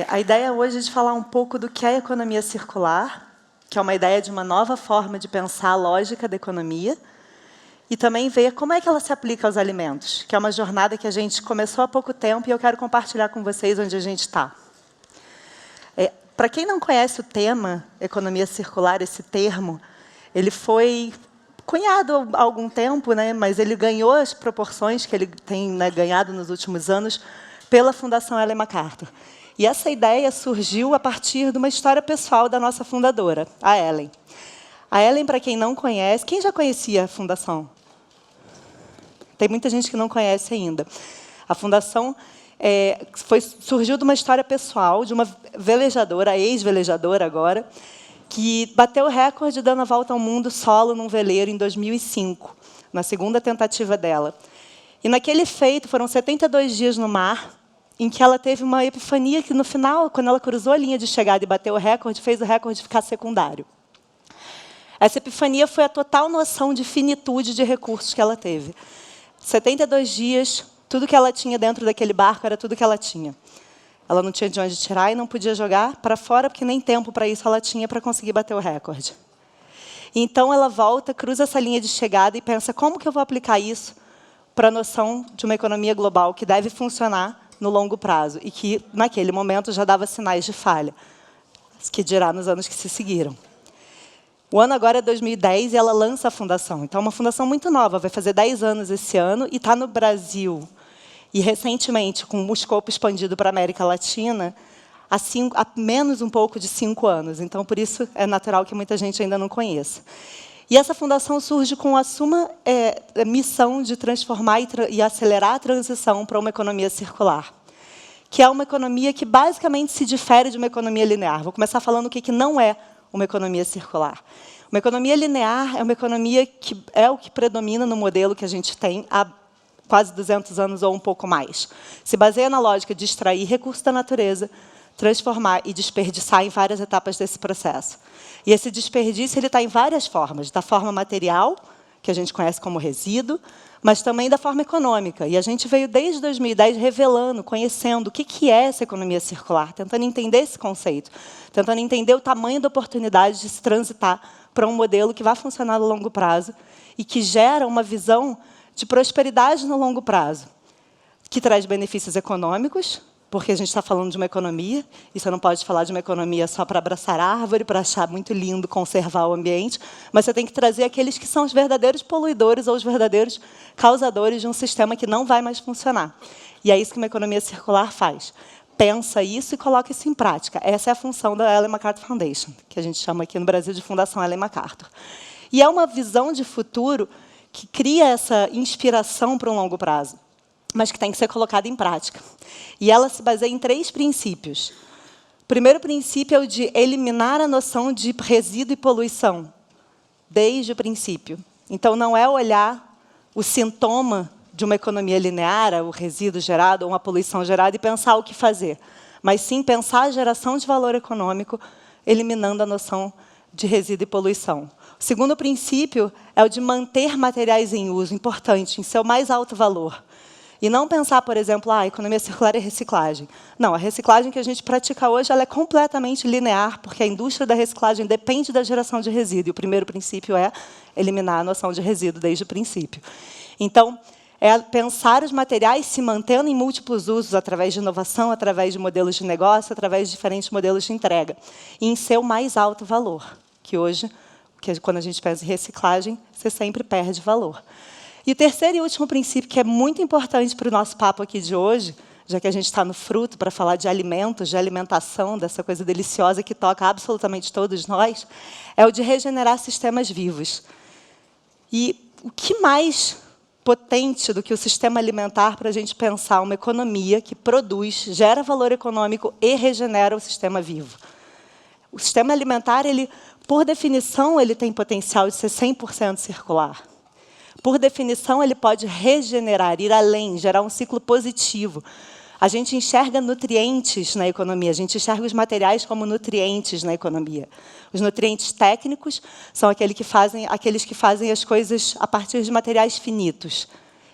A ideia hoje é de falar um pouco do que é a economia circular, que é uma ideia de uma nova forma de pensar a lógica da economia, e também ver como é que ela se aplica aos alimentos, que é uma jornada que a gente começou há pouco tempo e eu quero compartilhar com vocês onde a gente está. Para quem não conhece o tema economia circular, esse termo, ele foi cunhado há algum tempo, mas ele ganhou as proporções que ele tem ganhado nos últimos anos pela Fundação Ellen MacArthur. E essa ideia surgiu a partir de uma história pessoal da nossa fundadora, a Ellen. A Ellen, para quem não conhece, quem já conhecia a Fundação? Tem muita gente que não conhece ainda. A Fundação surgiu de uma história pessoal de uma velejadora, ex-velejadora agora, que bateu o recorde dando a volta ao mundo solo num veleiro em 2005, na segunda tentativa dela. E naquele feito, foram 72 dias no mar, em que ela teve uma epifania que, no final, quando ela cruzou a linha de chegada e bateu o recorde, fez o recorde ficar secundário. Essa epifania foi a total noção de finitude de recursos que ela teve. 72 dias, tudo que ela tinha dentro daquele barco era tudo que ela tinha. Ela não tinha de onde tirar e não podia jogar para fora, porque nem tempo para isso ela tinha para conseguir bater o recorde. Então, ela volta, cruza essa linha de chegada e pensa, como que eu vou aplicar isso para a noção de uma economia global que deve funcionar no longo prazo, e que, naquele momento, já dava sinais de falha, que dirá nos anos que se seguiram. O ano agora é 2010 e ela lança a fundação. Então, é uma fundação muito nova, vai fazer 10 anos esse ano, e está no Brasil. E, recentemente, com o escopo expandido para a América Latina, há menos um pouco de 5 anos. Então, por isso, é natural que muita gente ainda não conheça. E essa fundação surge com a suma missão de transformar e acelerar a transição para uma economia circular, que é uma economia que basicamente se difere de uma economia linear. Vou começar falando o que não é uma economia circular. Uma economia linear é uma economia que é o que predomina no modelo que a gente tem há quase 200 anos ou um pouco mais. Se baseia na lógica de extrair recursos da natureza, transformar e desperdiçar em várias etapas desse processo. E esse desperdício está em várias formas, da forma material, que a gente conhece como resíduo, mas também da forma econômica. E a gente veio, desde 2010, revelando, conhecendo o que é essa economia circular, tentando entender esse conceito, tentando entender o tamanho da oportunidade de se transitar para um modelo que vai funcionar no longo prazo e que gera uma visão de prosperidade no longo prazo, que traz benefícios econômicos, porque a gente está falando de uma economia, e você não pode falar de uma economia só para abraçar a árvore, para achar muito lindo conservar o ambiente, mas você tem que trazer aqueles que são os verdadeiros poluidores ou os verdadeiros causadores de um sistema que não vai mais funcionar. E é isso que uma economia circular faz. Pensa isso e coloca isso em prática. Essa é a função da Ellen MacArthur Foundation, que a gente chama aqui no Brasil de Fundação Ellen MacArthur. E é uma visão de futuro que cria essa inspiração para um longo prazo, mas que tem que ser colocada em prática. E ela se baseia em 3 princípios. O primeiro princípio é o de eliminar a noção de resíduo e poluição, desde o princípio. Então, não é olhar o sintoma de uma economia linear, o resíduo gerado ou uma poluição gerada, e pensar o que fazer, mas sim pensar a geração de valor econômico, eliminando a noção de resíduo e poluição. O segundo princípio é o de manter materiais em uso, importante, em seu mais alto valor. E não pensar, por exemplo, a economia circular é reciclagem. Não, a reciclagem que a gente pratica hoje ela é completamente linear, porque a indústria da reciclagem depende da geração de resíduo. E o primeiro princípio é eliminar a noção de resíduo desde o princípio. Então, é pensar os materiais se mantendo em múltiplos usos, através de inovação, através de modelos de negócio, através de diferentes modelos de entrega, e em seu mais alto valor, que hoje, quando a gente pensa em reciclagem, você sempre perde valor. E o terceiro e último princípio, que é muito importante para o nosso papo aqui de hoje, já que a gente está no fruto para falar de alimentos, de alimentação, dessa coisa deliciosa que toca absolutamente todos nós, é o de regenerar sistemas vivos. E o que mais potente do que o sistema alimentar para a gente pensar uma economia que produz, gera valor econômico e regenera o sistema vivo? O sistema alimentar, por definição, ele tem potencial de ser 100% circular. Por definição, ele pode regenerar, ir além, gerar um ciclo positivo. A gente enxerga nutrientes na economia, a gente enxerga os materiais como nutrientes na economia. Os nutrientes técnicos são aqueles que fazem as coisas a partir de materiais finitos.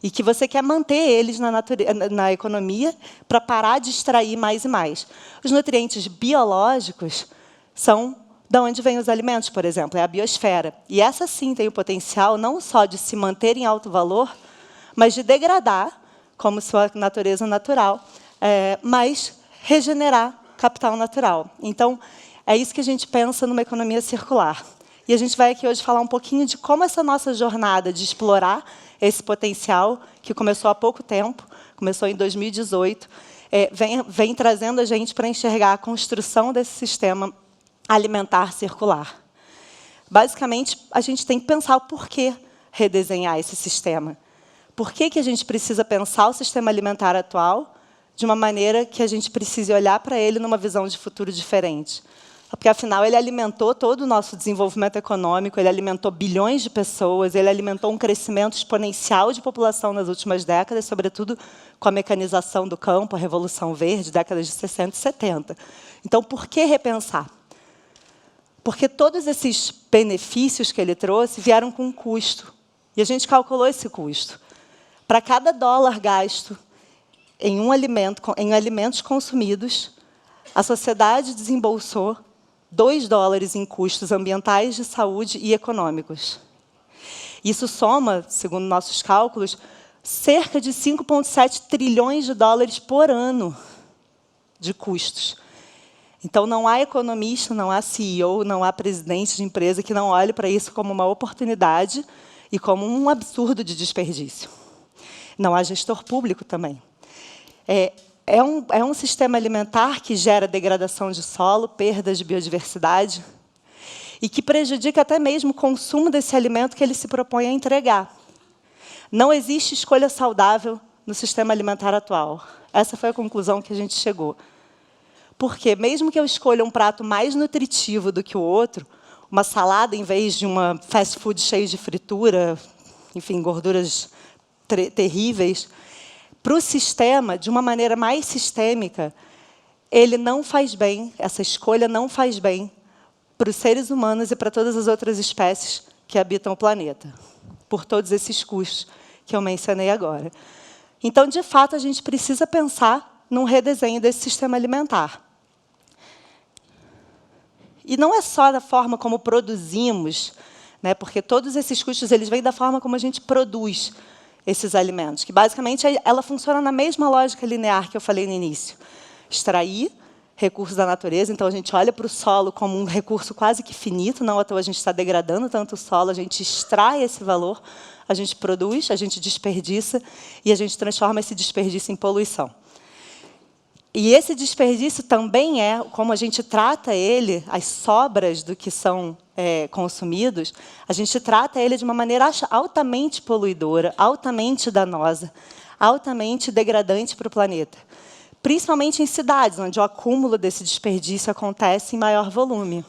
e que você quer manter eles na economia para parar de extrair mais e mais. Os nutrientes biológicos são de onde vêm os alimentos, por exemplo, é a biosfera. E essa, sim, tem o potencial não só de se manter em alto valor, mas de degradar, como sua natureza natural, mas regenerar capital natural. Então, é isso que a gente pensa numa economia circular. E a gente vai aqui hoje falar um pouquinho de como essa nossa jornada de explorar esse potencial, que começou há pouco tempo, começou em 2018, vem trazendo a gente para enxergar a construção desse sistema alimentar circular. Basicamente, a gente tem que pensar o porquê redesenhar esse sistema. Por que a gente precisa pensar o sistema alimentar atual de uma maneira que a gente precise olhar para ele numa visão de futuro diferente? Porque, afinal, ele alimentou todo o nosso desenvolvimento econômico, ele alimentou bilhões de pessoas, ele alimentou um crescimento exponencial de população nas últimas décadas, sobretudo com a mecanização do campo, a Revolução Verde, décadas de 60 e 70. Então, por que repensar? Porque todos esses benefícios que ele trouxe vieram com um custo. E a gente calculou esse custo. Para cada dólar gasto em em alimentos consumidos, a sociedade desembolsou $2 em custos ambientais, de saúde e econômicos. Isso soma, segundo nossos cálculos, cerca de 5,7 trilhões de dólares por ano de custos. Então, não há economista, não há CEO, não há presidente de empresa que não olhe para isso como uma oportunidade e como um absurdo de desperdício. Não há gestor público também. É um sistema alimentar que gera degradação de solo, perdas de biodiversidade, e que prejudica até mesmo o consumo desse alimento que ele se propõe a entregar. Não existe escolha saudável no sistema alimentar atual. Essa foi a conclusão que a gente chegou. Porque, mesmo que eu escolha um prato mais nutritivo do que o outro, uma salada em vez de uma fast food cheia de fritura, enfim, gorduras terríveis, para o sistema, de uma maneira mais sistêmica, ele não faz bem, essa escolha não faz bem para os seres humanos e para todas as outras espécies que habitam o planeta, por todos esses custos que eu mencionei agora. Então, de fato, a gente precisa pensar num redesenho desse sistema alimentar. E não é só da forma como produzimos, né, porque todos esses custos eles vêm da forma como a gente produz esses alimentos, que, basicamente, ela funciona na mesma lógica linear que eu falei no início. Extrair recursos da natureza, então a gente olha para o solo como um recurso quase que finito, não à toa a gente está degradando tanto o solo, a gente extrai esse valor, a gente produz, a gente desperdiça e a gente transforma esse desperdício em poluição. E esse desperdício também é, como a gente trata ele, as sobras do que são consumidos, a gente trata ele de uma maneira altamente poluidora, altamente danosa, altamente degradante para o planeta. Principalmente em cidades, onde o acúmulo desse desperdício acontece em maior volume.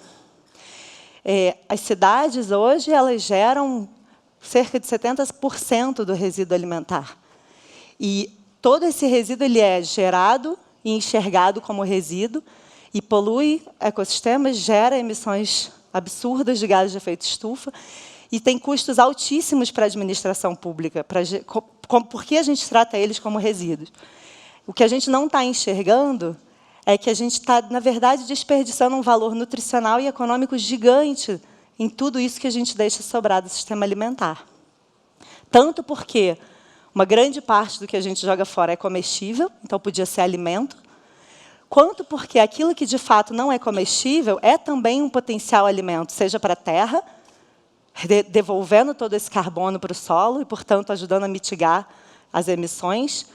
As cidades, hoje, elas geram cerca de 70% do resíduo alimentar. E todo esse resíduo ele é gerado e enxergado como resíduo, e polui ecossistemas, gera emissões absurdas de gases de efeito estufa, e tem custos altíssimos para a administração pública. Por que a gente trata eles como resíduos? O que a gente não está enxergando é que a gente está, na verdade, desperdiçando um valor nutricional e econômico gigante em tudo isso que a gente deixa sobrar do sistema alimentar. Tanto porque uma grande parte do que a gente joga fora é comestível, então podia ser alimento, quanto porque aquilo que, de fato, não é comestível é também um potencial alimento, seja para a terra, devolvendo todo esse carbono para o solo e, portanto, ajudando a mitigar as emissões,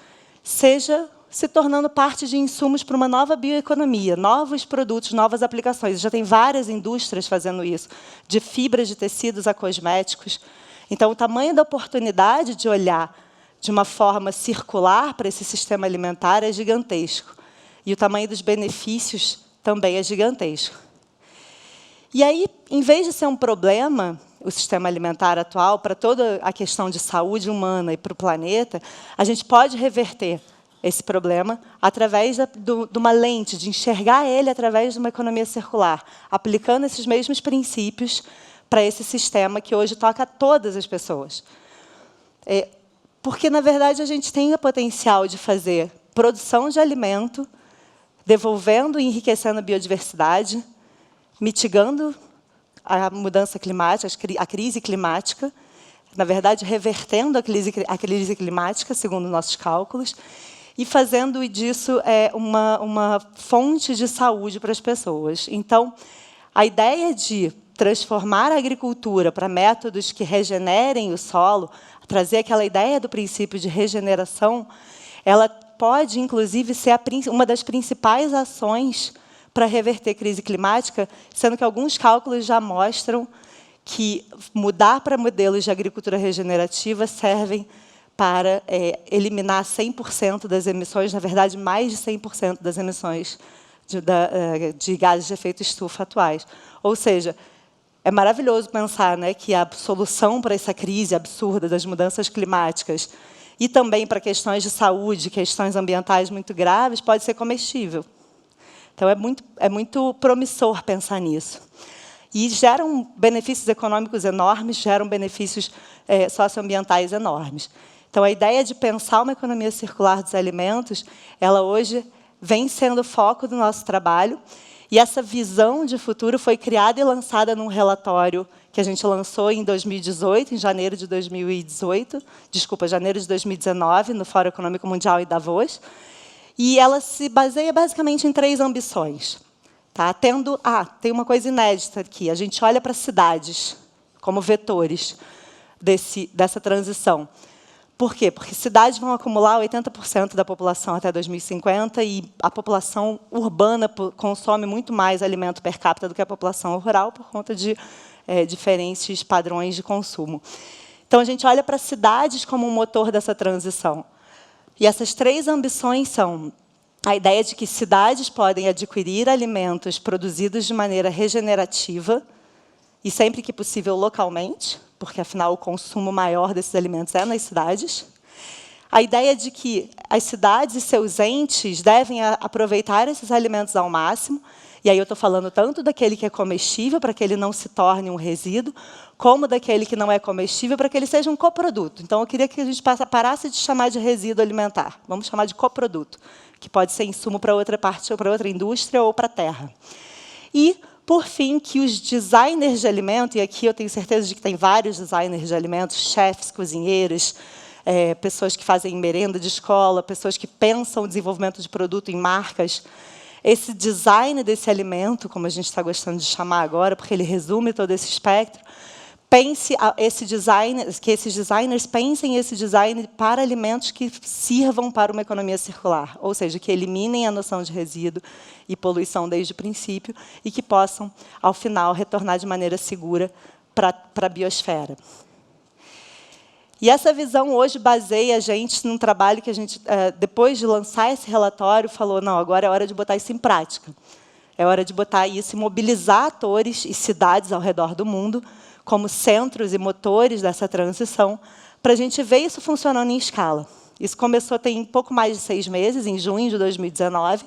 seja se tornando parte de insumos para uma nova bioeconomia, novos produtos, novas aplicações. Já tem várias indústrias fazendo isso, de fibras de tecidos a cosméticos. Então, o tamanho da oportunidade de olhar de uma forma circular para esse sistema alimentar é gigantesco. E o tamanho dos benefícios também é gigantesco. E aí, em vez de ser um problema, o sistema alimentar atual, para toda a questão de saúde humana e para o planeta, a gente pode reverter esse problema através de uma lente, de enxergar ele através de uma economia circular, aplicando esses mesmos princípios para esse sistema que hoje toca a todas as pessoas. Porque, na verdade, a gente tem o potencial de fazer produção de alimento, devolvendo e enriquecendo a biodiversidade, mitigando a mudança climática, a crise climática, na verdade, revertendo a crise climática, segundo nossos cálculos, e fazendo disso uma fonte de saúde para as pessoas. Então, a ideia de transformar a agricultura para métodos que regenerem o solo, trazer aquela ideia do princípio de regeneração, ela pode, inclusive, ser uma das principais ações para reverter a crise climática, sendo que alguns cálculos já mostram que mudar para modelos de agricultura regenerativa servem para eliminar 100% das emissões, na verdade, mais de 100% das emissões de gases de efeito estufa atuais. Ou seja, é maravilhoso pensar, né, que a solução para essa crise absurda das mudanças climáticas e também para questões de saúde, questões ambientais muito graves, pode ser comestível. Então, é muito promissor pensar nisso. E geram benefícios econômicos enormes, geram benefícios socioambientais enormes. Então, a ideia de pensar uma economia circular dos alimentos, ela hoje vem sendo o foco do nosso trabalho, e essa visão de futuro foi criada e lançada num relatório que a gente lançou em 2018, em janeiro de 2019, no Fórum Econômico Mundial em Davos, e ela se baseia basicamente em 3 ambições. Tá? Tem uma coisa inédita aqui. A gente olha para cidades como vetores dessa transição. Por quê? Porque cidades vão acumular 80% da população até 2050 e a população urbana consome muito mais alimento per capita do que a população rural por conta de diferentes padrões de consumo. Então, a gente olha para cidades como um motor dessa transição. E essas 3 ambições são a ideia de que cidades podem adquirir alimentos produzidos de maneira regenerativa e, sempre que possível, localmente, porque, afinal, o consumo maior desses alimentos é nas cidades. A ideia de que as cidades e seus entes devem aproveitar esses alimentos ao máximo, e aí eu estou falando tanto daquele que é comestível, para que ele não se torne um resíduo, como daquele que não é comestível, para que ele seja um coproduto. Então, eu queria que a gente parasse de chamar de resíduo alimentar. Vamos chamar de coproduto, que pode ser insumo para outra parte, ou para outra indústria, ou para a terra. E, por fim, que os designers de alimento, e aqui eu tenho certeza de que tem vários designers de alimentos, chefes, cozinheiros, pessoas que fazem merenda de escola, pessoas que pensam o desenvolvimento de produto em marcas. Esse design desse alimento, como a gente está gostando de chamar agora, porque ele resume todo esse espectro, que esses designers pensem esse design para alimentos que sirvam para uma economia circular, ou seja, que eliminem a noção de resíduo e poluição desde o princípio e que possam, ao final, retornar de maneira segura para a biosfera. E essa visão hoje baseia a gente num trabalho que a gente, depois de lançar esse relatório, falou, não, agora é hora de botar isso em prática. É hora de botar isso e mobilizar atores e cidades ao redor do mundo como centros e motores dessa transição, para a gente ver isso funcionando em escala. Isso começou tem pouco mais de 6 meses, em junho de 2019.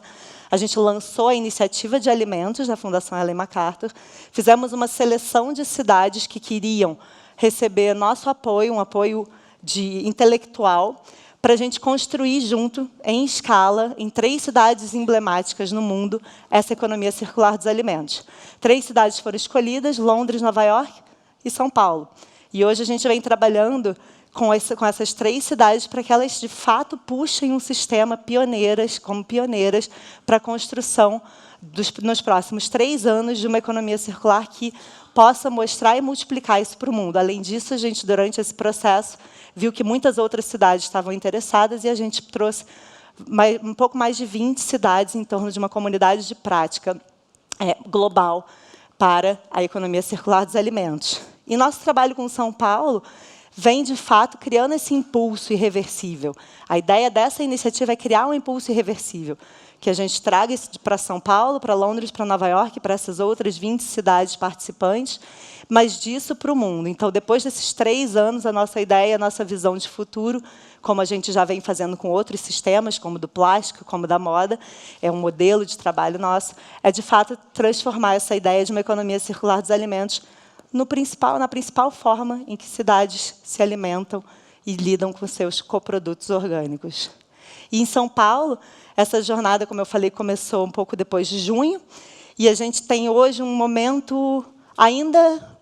A gente lançou a iniciativa de alimentos da Fundação Ellen MacArthur. Fizemos uma seleção de cidades que queriam receber nosso apoio, um apoio intelectual, para a gente construir junto, em escala, em 3 cidades emblemáticas no mundo, essa economia circular dos alimentos. 3 cidades foram escolhidas, Londres, Nova York e São Paulo. E hoje a gente vem trabalhando com essas 3 cidades para que elas, de fato, puxem um sistema como pioneiras para a construção, nos próximos 3 anos, de uma economia circular que possa mostrar e multiplicar isso para o mundo. Além disso, a gente, durante esse processo, viu que muitas outras cidades estavam interessadas e a gente trouxe um pouco mais de 20 cidades em torno de uma comunidade de prática global para a economia circular dos alimentos. E nosso trabalho com São Paulo vem, de fato, criando esse impulso irreversível. A ideia dessa iniciativa é criar um impulso irreversível, que a gente traga isso para São Paulo, para Londres, para Nova York, para essas outras 20 cidades participantes, mas disso para o mundo. Então, depois desses 3 anos, a nossa ideia, a nossa visão de futuro, como a gente já vem fazendo com outros sistemas, como do plástico, como da moda, é um modelo de trabalho nosso, é, de fato, transformar essa ideia de uma economia circular dos alimentos na principal forma em que cidades se alimentam e lidam com seus coprodutos orgânicos. E em São Paulo, essa jornada, como eu falei, começou um pouco depois de junho, e a gente tem hoje um momento ainda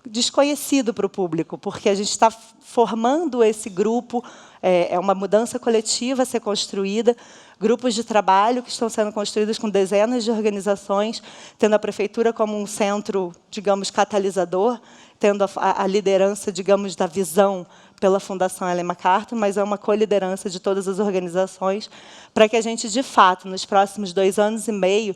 desconhecido para o público, porque a gente está formando esse grupo, é uma mudança coletiva a ser construída, grupos de trabalho que estão sendo construídos com dezenas de organizações, tendo a prefeitura como um centro, digamos, catalisador, tendo a liderança, digamos, da visão pela Fundação Ellen MacArthur, mas é uma co-liderança de todas as organizações, para que a gente, de fato, nos próximos 2 anos e meio,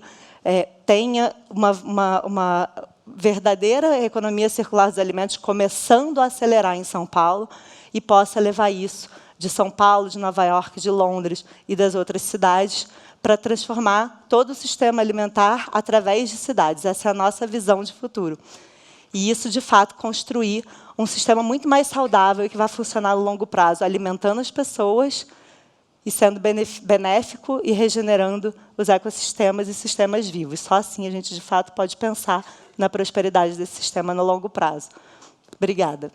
tenha uma verdadeira economia circular dos alimentos começando a acelerar em São Paulo e possa levar isso de São Paulo, de Nova York, de Londres e das outras cidades para transformar todo o sistema alimentar através de cidades. Essa é a nossa visão de futuro. E isso, de fato, construir um sistema muito mais saudável e que vai funcionar no longo prazo, alimentando as pessoas e sendo benéfico e regenerando os ecossistemas e sistemas vivos. Só assim a gente, de fato, pode pensar na prosperidade desse sistema no longo prazo. Obrigada.